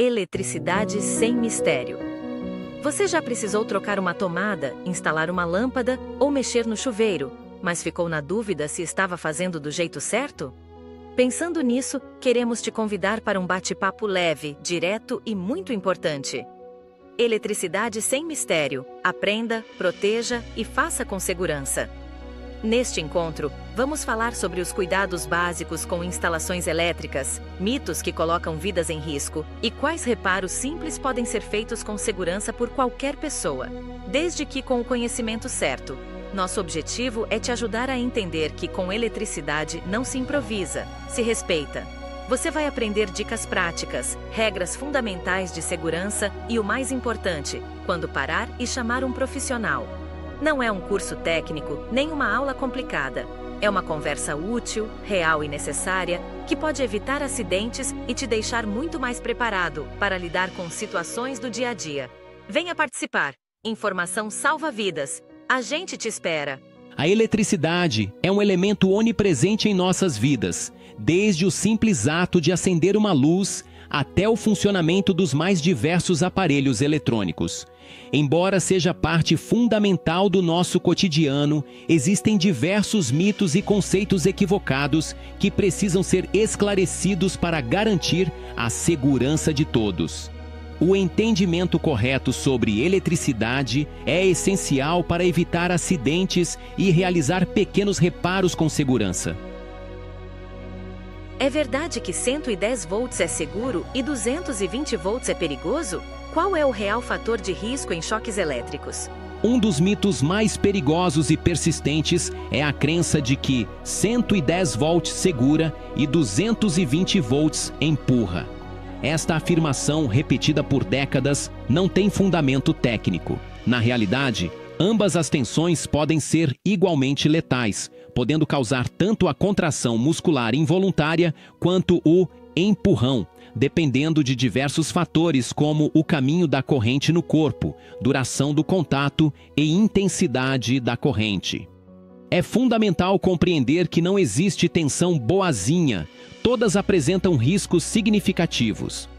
Eletricidade sem mistério. Você já precisou trocar uma tomada, instalar uma lâmpada ou mexer no chuveiro, mas ficou na dúvida se estava fazendo do jeito certo? Pensando nisso, queremos te convidar para um bate-papo leve, direto e muito importante. Eletricidade sem mistério. Aprenda, proteja e faça com segurança. Neste encontro, vamos falar sobre os cuidados básicos com instalações elétricas, mitos que colocam vidas em risco e quais reparos simples podem ser feitos com segurança por qualquer pessoa, desde que com o conhecimento certo. Nosso objetivo é te ajudar a entender que com eletricidade não se improvisa, se respeita. Você vai aprender dicas práticas, regras fundamentais de segurança e o mais importante, quando parar e chamar um profissional. Não é um curso técnico, nem uma aula complicada. É uma conversa útil, real e necessária, que pode evitar acidentes e te deixar muito mais preparado para lidar com situações do dia a dia. Venha participar. Informação salva vidas. A gente te espera. A eletricidade é um elemento onipresente em nossas vidas, desde o simples ato de acender uma luz até o funcionamento dos mais diversos aparelhos eletrônicos. Embora seja parte fundamental do nosso cotidiano, existem diversos mitos e conceitos equivocados que precisam ser esclarecidos para garantir a segurança de todos. O entendimento correto sobre eletricidade é essencial para evitar acidentes e realizar pequenos reparos com segurança. É verdade que 110 volts é seguro e 220 volts é perigoso? Qual é o real fator de risco em choques elétricos? Um dos mitos mais perigosos e persistentes é a crença de que 110 volts segura e 220 volts empurra. Esta afirmação, repetida por décadas, não tem fundamento técnico. Na realidade, ambas as tensões podem ser igualmente letais, podendo causar tanto a contração muscular involuntária quanto o empurrão, dependendo de diversos fatores como o caminho da corrente no corpo, duração do contato e intensidade da corrente. É fundamental compreender que não existe tensão boazinha, todas apresentam riscos significativos.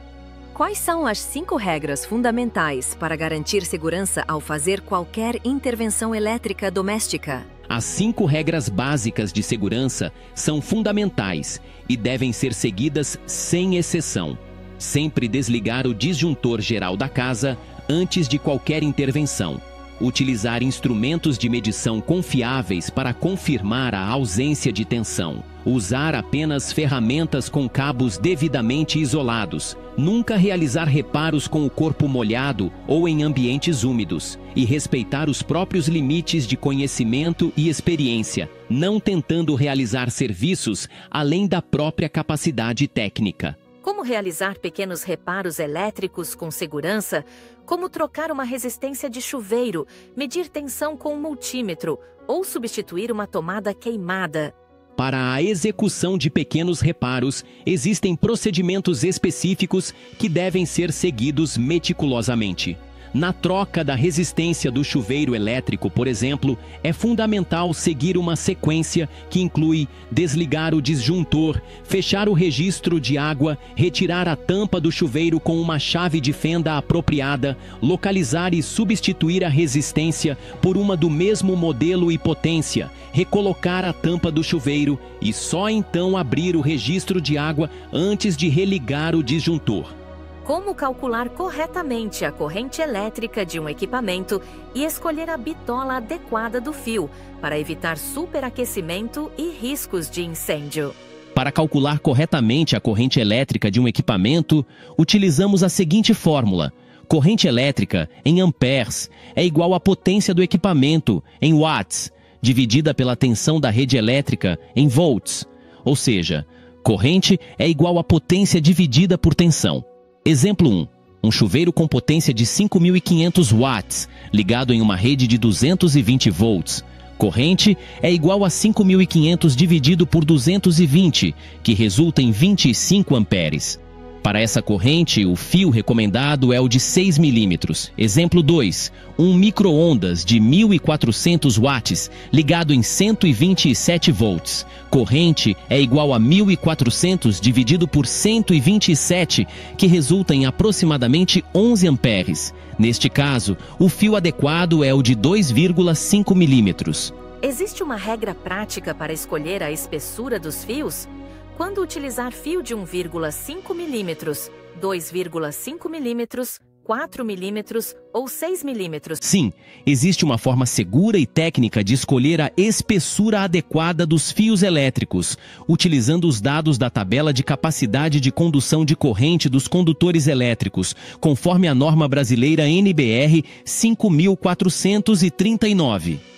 Quais são as 5 regras fundamentais para garantir segurança ao fazer qualquer intervenção elétrica doméstica? As 5 regras básicas de segurança são fundamentais e devem ser seguidas sem exceção. Sempre desligar o disjuntor geral da casa antes de qualquer intervenção. Utilizar instrumentos de medição confiáveis para confirmar a ausência de tensão. Usar apenas ferramentas com cabos devidamente isolados. Nunca realizar reparos com o corpo molhado ou em ambientes úmidos. E respeitar os próprios limites de conhecimento e experiência, não tentando realizar serviços além da própria capacidade técnica. Como realizar pequenos reparos elétricos com segurança, como trocar uma resistência de chuveiro, medir tensão com um multímetro ou substituir uma tomada queimada. Para a execução de pequenos reparos, existem procedimentos específicos que devem ser seguidos meticulosamente. Na troca da resistência do chuveiro elétrico, por exemplo, é fundamental seguir uma sequência que inclui desligar o disjuntor, fechar o registro de água, retirar a tampa do chuveiro com uma chave de fenda apropriada, localizar e substituir a resistência por uma do mesmo modelo e potência, recolocar a tampa do chuveiro e só então abrir o registro de água antes de religar o disjuntor. Como calcular corretamente a corrente elétrica de um equipamento e escolher a bitola adequada do fio para evitar superaquecimento e riscos de incêndio. Para calcular corretamente a corrente elétrica de um equipamento, utilizamos a seguinte fórmula. Corrente elétrica em amperes é igual à potência do equipamento em watts, dividida pela tensão da rede elétrica em volts. Ou seja, corrente é igual à potência dividida por tensão. Exemplo 1. Um chuveiro com potência de 5.500 watts, ligado em uma rede de 220 volts. Corrente é igual a 5.500 dividido por 220, que resulta em 25 amperes. Para essa corrente, o fio recomendado é o de 6 milímetros. Exemplo 2. Um micro-ondas de 1.400 watts ligado em 127 volts. Corrente é igual a 1.400 dividido por 127, que resulta em aproximadamente 11 amperes. Neste caso, o fio adequado é o de 2,5 milímetros. Existe uma regra prática para escolher a espessura dos fios? Quando utilizar fio de 1,5 milímetros, 2,5 milímetros, 4 milímetros ou 6 milímetros? Sim, existe uma forma segura e técnica de escolher a espessura adequada dos fios elétricos, utilizando os dados da tabela de capacidade de condução de corrente dos condutores elétricos, conforme a norma brasileira NBR 5439.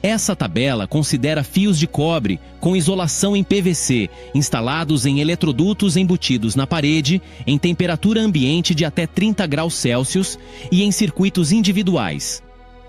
Essa tabela considera fios de cobre com isolação em PVC, instalados em eletrodutos embutidos na parede, em temperatura ambiente de até 30 graus Celsius e em circuitos individuais.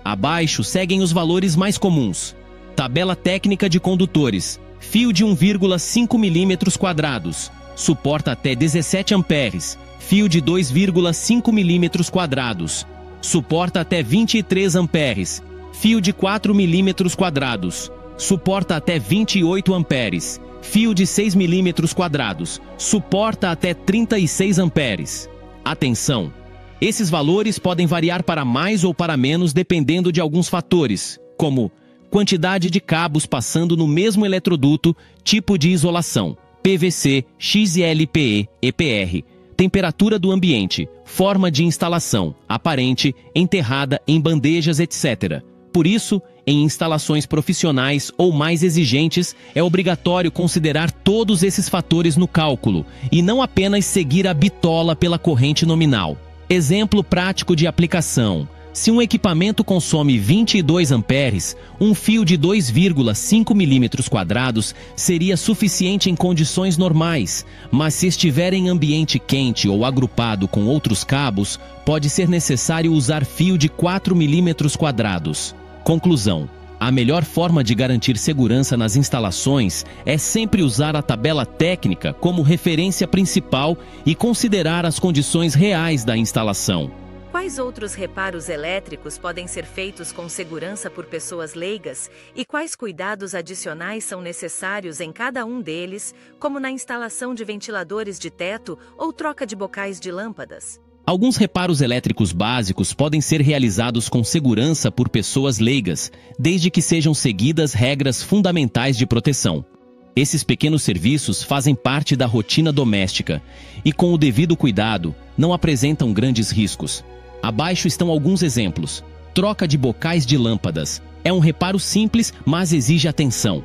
Abaixo seguem os valores mais comuns. Tabela técnica de condutores. Fio de 1,5 milímetros quadrados. Suporta até 17 amperes. Fio de 2,5 milímetros quadrados. Suporta até 23 amperes. Fio de 4 milímetros quadrados, suporta até 28 amperes. Fio de 6 milímetros quadrados, suporta até 36 amperes. Atenção! Esses valores podem variar para mais ou para menos dependendo de alguns fatores, como quantidade de cabos passando no mesmo eletroduto, tipo de isolação, PVC, XLPE, EPR, temperatura do ambiente, forma de instalação, aparente, enterrada em bandejas, etc. Por isso, em instalações profissionais ou mais exigentes, é obrigatório considerar todos esses fatores no cálculo e não apenas seguir a bitola pela corrente nominal. Exemplo prático de aplicação. Se um equipamento consome 22 amperes, um fio de 2,5 milímetros quadrados seria suficiente em condições normais, mas se estiver em ambiente quente ou agrupado com outros cabos, pode ser necessário usar fio de 4 milímetros quadrados. Conclusão: a melhor forma de garantir segurança nas instalações é sempre usar a tabela técnica como referência principal e considerar as condições reais da instalação. Quais outros reparos elétricos podem ser feitos com segurança por pessoas leigas e quais cuidados adicionais são necessários em cada um deles, como na instalação de ventiladores de teto ou troca de bocais de lâmpadas? Alguns reparos elétricos básicos podem ser realizados com segurança por pessoas leigas, desde que sejam seguidas regras fundamentais de proteção. Esses pequenos serviços fazem parte da rotina doméstica e, com o devido cuidado, não apresentam grandes riscos. Abaixo estão alguns exemplos. Troca de bocais de lâmpadas. É um reparo simples, mas exige atenção.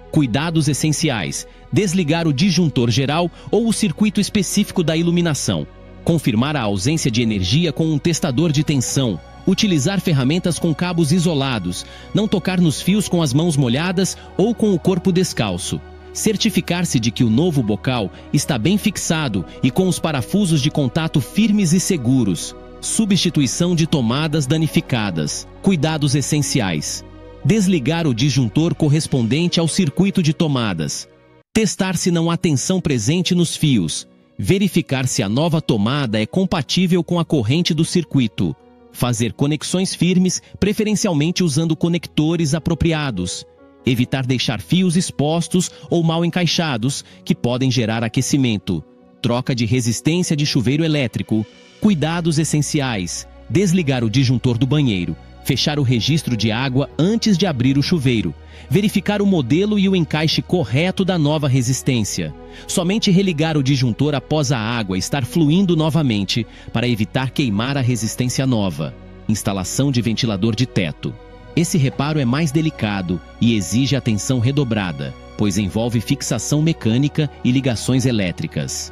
Cuidados essenciais. Desligar o disjuntor geral ou o circuito específico da iluminação. Confirmar a ausência de energia com um testador de tensão. Utilizar ferramentas com cabos isolados. Não tocar nos fios com as mãos molhadas ou com o corpo descalço. Certificar-se de que o novo bocal está bem fixado e com os parafusos de contato firmes e seguros. Substituição de tomadas danificadas. Cuidados essenciais. Desligar o disjuntor correspondente ao circuito de tomadas. Testar se não há tensão presente nos fios. Verificar se a nova tomada é compatível com a corrente do circuito. Fazer conexões firmes, preferencialmente usando conectores apropriados. Evitar deixar fios expostos ou mal encaixados, que podem gerar aquecimento. Troca de resistência de chuveiro elétrico. Cuidados essenciais. Desligar o disjuntor do banheiro. Fechar o registro de água antes de abrir o chuveiro. Verificar o modelo e o encaixe correto da nova resistência. Somente religar o disjuntor após a água estar fluindo novamente para evitar queimar a resistência nova. Instalação de ventilador de teto. Esse reparo é mais delicado e exige atenção redobrada, pois envolve fixação mecânica e ligações elétricas.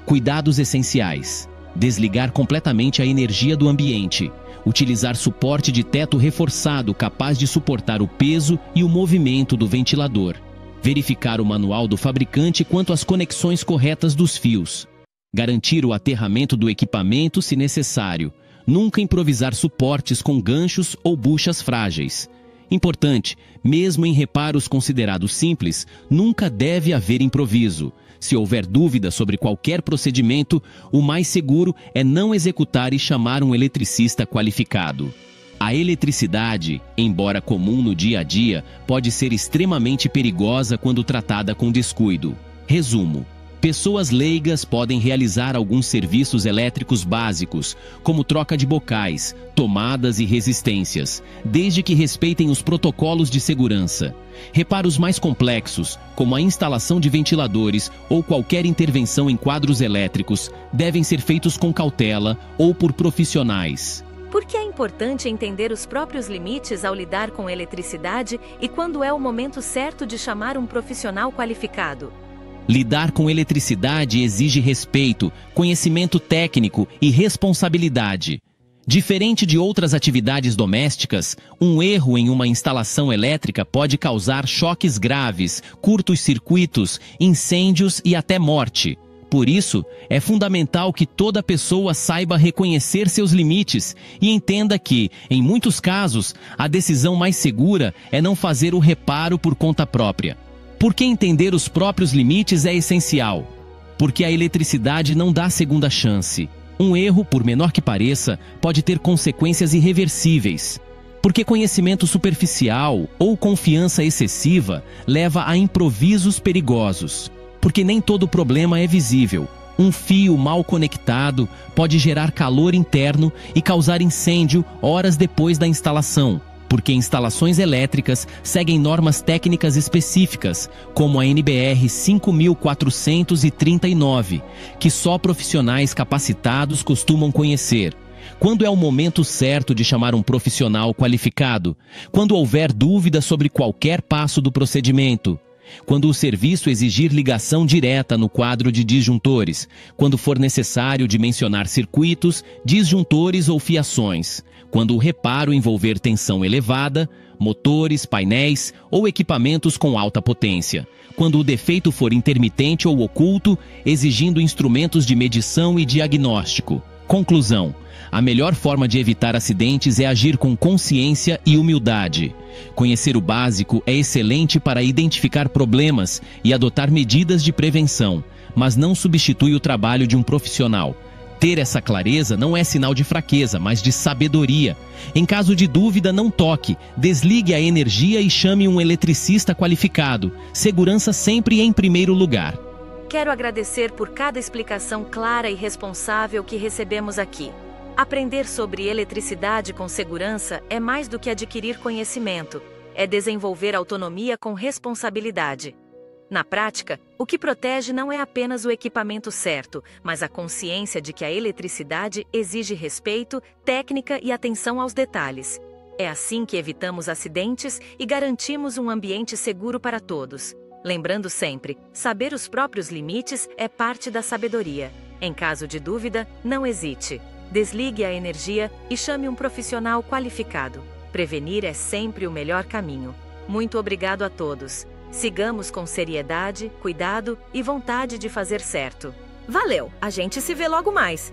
Cuidados essenciais. Desligar completamente a energia do ambiente. Utilizar suporte de teto reforçado capaz de suportar o peso e o movimento do ventilador. Verificar o manual do fabricante quanto às conexões corretas dos fios. Garantir o aterramento do equipamento se necessário. Nunca improvisar suportes com ganchos ou buchas frágeis. Importante, mesmo em reparos considerados simples, nunca deve haver improviso. Se houver dúvida sobre qualquer procedimento, o mais seguro é não executar e chamar um eletricista qualificado. A eletricidade, embora comum no dia a dia, pode ser extremamente perigosa quando tratada com descuido. Resumo: pessoas leigas podem realizar alguns serviços elétricos básicos, como troca de bocais, tomadas e resistências, desde que respeitem os protocolos de segurança. Reparos mais complexos, como a instalação de ventiladores ou qualquer intervenção em quadros elétricos, devem ser feitos com cautela ou por profissionais. Por que é importante entender os próprios limites ao lidar com eletricidade e quando é o momento certo de chamar um profissional qualificado? Lidar com eletricidade exige respeito, conhecimento técnico e responsabilidade. Diferente de outras atividades domésticas, um erro em uma instalação elétrica pode causar choques graves, curtos circuitos, incêndios e até morte. Por isso, é fundamental que toda pessoa saiba reconhecer seus limites e entenda que, em muitos casos, a decisão mais segura é não fazer o reparo por conta própria. Por que entender os próprios limites é essencial? Porque a eletricidade não dá segunda chance. Um erro, por menor que pareça, pode ter consequências irreversíveis. Porque conhecimento superficial ou confiança excessiva leva a improvisos perigosos. Porque nem todo problema é visível. Um fio mal conectado pode gerar calor interno e causar incêndio horas depois da instalação. Porque instalações elétricas seguem normas técnicas específicas, como a NBR 5439, que só profissionais capacitados costumam conhecer. Quando é o momento certo de chamar um profissional qualificado? Quando houver dúvida sobre qualquer passo do procedimento. Quando o serviço exigir ligação direta no quadro de disjuntores, quando for necessário dimensionar circuitos, disjuntores ou fiações, quando o reparo envolver tensão elevada, motores, painéis ou equipamentos com alta potência, quando o defeito for intermitente ou oculto, exigindo instrumentos de medição e diagnóstico. Conclusão: a melhor forma de evitar acidentes é agir com consciência e humildade. Conhecer o básico é excelente para identificar problemas e adotar medidas de prevenção, mas não substitui o trabalho de um profissional. Ter essa clareza não é sinal de fraqueza, mas de sabedoria. Em caso de dúvida, não toque, desligue a energia e chame um eletricista qualificado. Segurança sempre em primeiro lugar. Quero agradecer por cada explicação clara e responsável que recebemos aqui. Aprender sobre eletricidade com segurança é mais do que adquirir conhecimento, é desenvolver autonomia com responsabilidade. Na prática, o que protege não é apenas o equipamento certo, mas a consciência de que a eletricidade exige respeito, técnica e atenção aos detalhes. É assim que evitamos acidentes e garantimos um ambiente seguro para todos. Lembrando sempre, saber os próprios limites é parte da sabedoria. Em caso de dúvida, não hesite. Desligue a energia e chame um profissional qualificado. Prevenir é sempre o melhor caminho. Muito obrigado a todos. Sigamos com seriedade, cuidado e vontade de fazer certo. Valeu! A gente se vê logo mais!